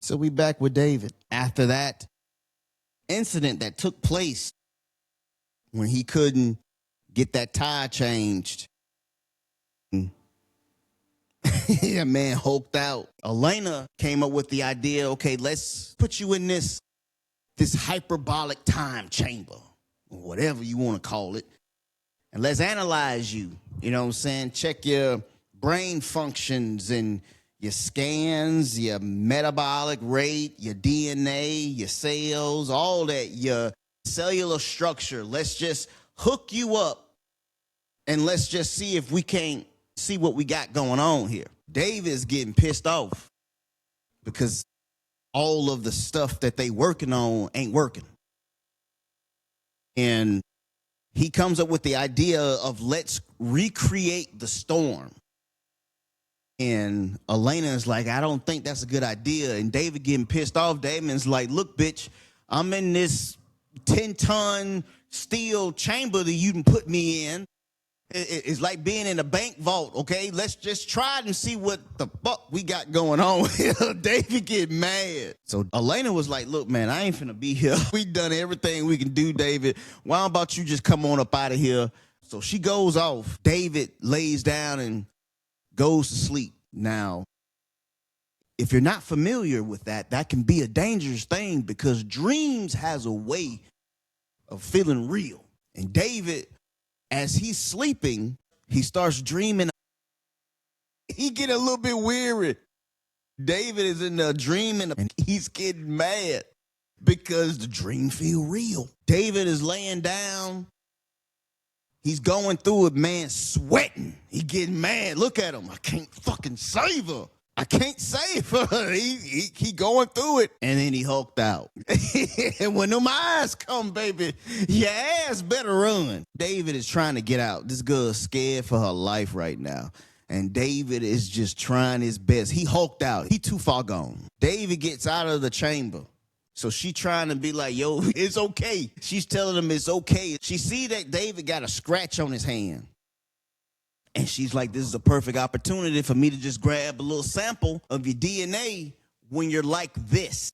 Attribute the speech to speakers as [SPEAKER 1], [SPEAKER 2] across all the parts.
[SPEAKER 1] So we back with David. After that incident that took place when he couldn't get that tire changed, yeah, man hulked out. Elena came up with the idea, okay, let's put you in this hyperbolic time chamber, or whatever you want to call it, and let's analyze you. You know what I'm saying? Check your brain functions and your scans, your metabolic rate, your DNA, your cells, all that, your cellular structure. Let's just hook you up and let's just see if we can't see what we got going on here. David's getting pissed off because all of the stuff that they working on ain't working. And he comes up with the idea of let's recreate the storm. And Elena is like, I don't think that's a good idea. And David getting pissed off. Damon's like, look, bitch, I'm in this 10-ton steel chamber that you can put me in. It's like being in a bank vault, okay? Let's just try it and see what the fuck we got going on here. David get mad. So Elena was like, look, man, I ain't finna be here. We done everything we can do, David. Why about you just come on up out of here? So she goes off. David lays down and goes to sleep. Now, if you're not familiar with that, that can be a dangerous thing because dreams has a way of feeling real. And David, as he's sleeping, he starts dreaming. He get a little bit weary. David is in there dreaming and he's getting mad because the dream feel real. David is laying down. He's going through it, man, sweating. He getting mad. Look at him. I can't fucking save her. I can't save her. He going through it. And then he hulked out. And when them eyes come, baby, your ass better run. David is trying to get out. This girl's scared for her life right now. And David is just trying his best. He hulked out. He too far gone. David gets out of the chamber. So she trying to be like, yo, it's okay. She's telling him it's okay. She see that David got a scratch on his hand. And she's like, this is a perfect opportunity for me to just grab a little sample of your DNA when you're like this,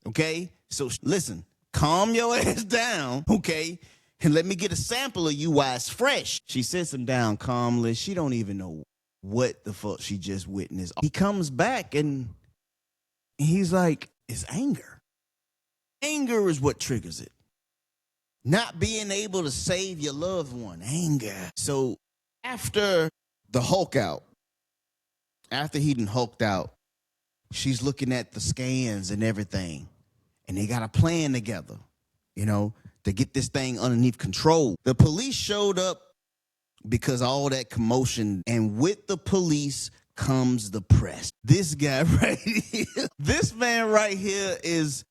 [SPEAKER 1] okay? So listen, calm your ass down, okay? And let me get a sample of you while it's fresh. She sits him down calmly. She don't even know what the fuck she just witnessed. He comes back and he's like, it's anger. Anger is what triggers it. Not being able to save your loved one, anger. So after the Hulk out, after he done hulked out, she's looking at the scans and everything. And they got a plan together, you know, to get this thing underneath control. The police showed up because of all that commotion. And with the police comes the press. This guy right here, this man right here is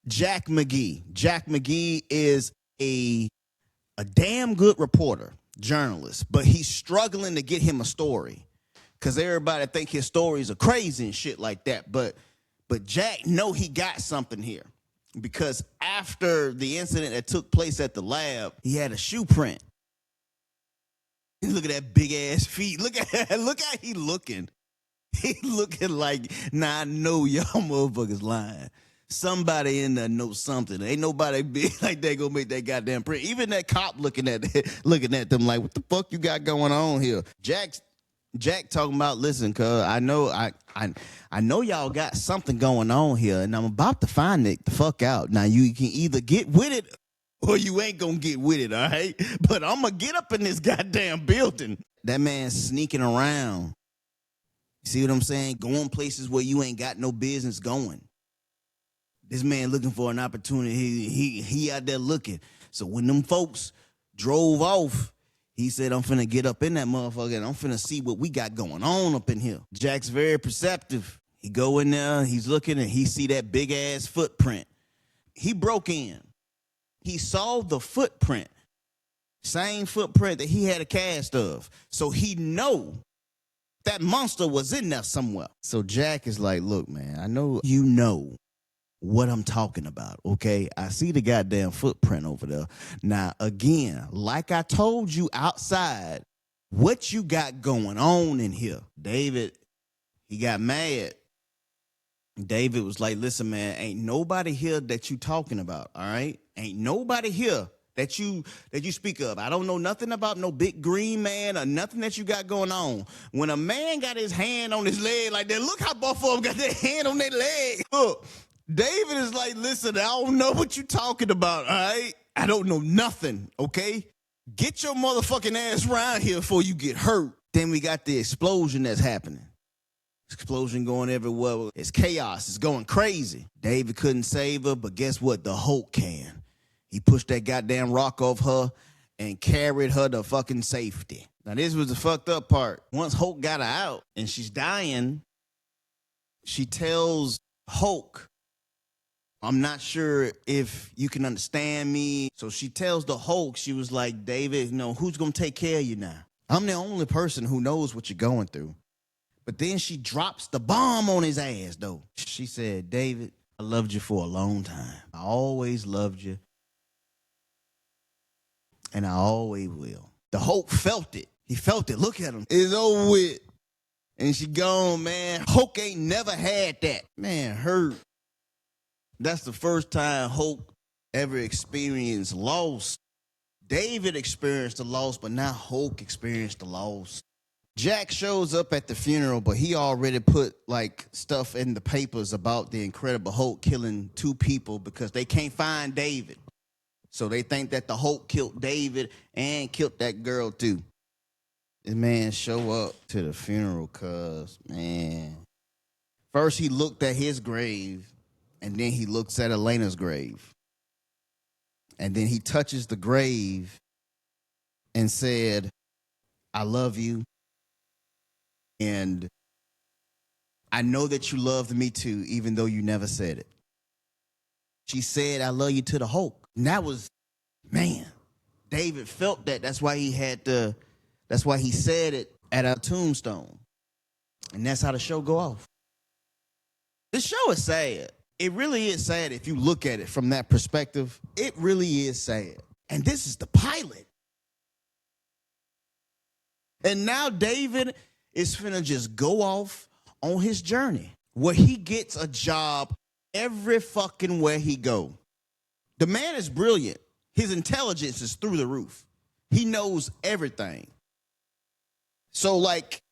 [SPEAKER 1] Jack McGee. Jack McGee is a damn good reporter, journalist, but he's struggling to get him a story because everybody think his stories are crazy and shit like that. But Jack know he got something here because after the incident that took place at the lab, he had a shoe print. Look at that big ass feet. Look how he looking. He looking like, nah, I know y'all motherfuckers lying. Somebody in there knows something. Ain't nobody big like that gonna make that goddamn print. Even that cop looking at them like, what the fuck you got going on here? Jack talking about, listen, cuz I know y'all got something going on here, and I'm about to find it the fuck out. Now you can either get with it or you ain't gonna get with it, all right? But I'm gonna get up in this goddamn building. That man's sneaking around. You see what I'm saying? Going places where you ain't got no business going. This man looking for an opportunity. He out there looking. So when them folks drove off, he said, I'm finna get up in that motherfucker and I'm finna see what we got going on up in here. Jack's very perceptive. He go in there, he's looking, and he see that big ass footprint. He broke in. He saw the footprint. Same footprint that he had a cast of. So he know that monster was in there somewhere. So Jack is like, look, man, I know you know what I'm talking about, okay? I see the goddamn footprint over there. Now, again, like I told you outside, what you got going on in here? David, he got mad. David was like, listen, man, ain't nobody here that you talking about, all right? Ain't nobody here that you speak of. I don't know nothing about no big green man or nothing that you got going on. When a man got his hand on his leg like that, look how both of them got their hand on their leg. Look, David is like, listen, I don't know what you talking about, all right? I don't know nothing, okay? Get your motherfucking ass around here before you get hurt. Then we got the explosion that's happening. Explosion going everywhere. It's chaos. It's going crazy. David couldn't save her, but guess what? The Hulk can. He pushed that goddamn rock off her and carried her to fucking safety. Now, this was the fucked up part. Once Hulk got her out and she's dying, she tells Hulk, I'm not sure if you can understand me. So she tells the Hulk, she was like, David, you know, who's going to take care of you now? I'm the only person who knows what you're going through. But then she drops the bomb on his ass, though. She said, David, I loved you for a long time. I always loved you. And I always will. The Hulk felt it. He felt it. Look at him. It's over with. And she gone, man. Hulk ain't never had that. Man, hurt. That's the first time Hulk ever experienced loss. David experienced the loss, but now Hulk experienced the loss. Jack shows up at the funeral, but he already put like stuff in the papers about the Incredible Hulk killing 2 people because they can't find David. So they think that the Hulk killed David and killed that girl too. This man show up to the funeral cuz, man. First he looked at his grave, and then he looks at Elena's grave. And then he touches the grave and said, I love you. And I know that you loved me too, even though you never said it. She said, I love you to the Hulk. And that was, man, David felt that. That's why he said it at our tombstone. And that's how the show go off. This show is sad. It really is sad if you look at it from that perspective. It really is sad. And this is the pilot. And now David is finna just go off on his journey where he gets a job every fucking where he go. The man is brilliant. His intelligence is through the roof. He knows everything. So like,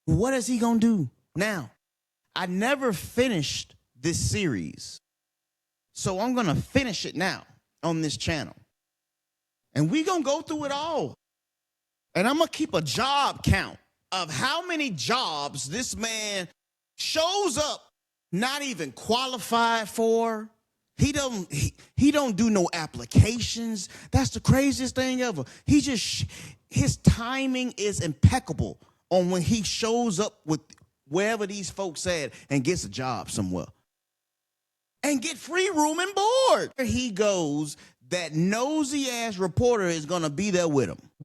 [SPEAKER 1] what is he gonna do now? I never finished this series. So I'm gonna finish it now on this channel. And we gonna go through it all. And I'm going to keep a job count of how many jobs this man shows up not even qualified for. He don't do no applications. That's the craziest thing ever. His timing is impeccable on when he shows up with wherever these folks at and gets a job somewhere. And get free room and board. Where he goes, that nosy ass reporter is going to be there with him.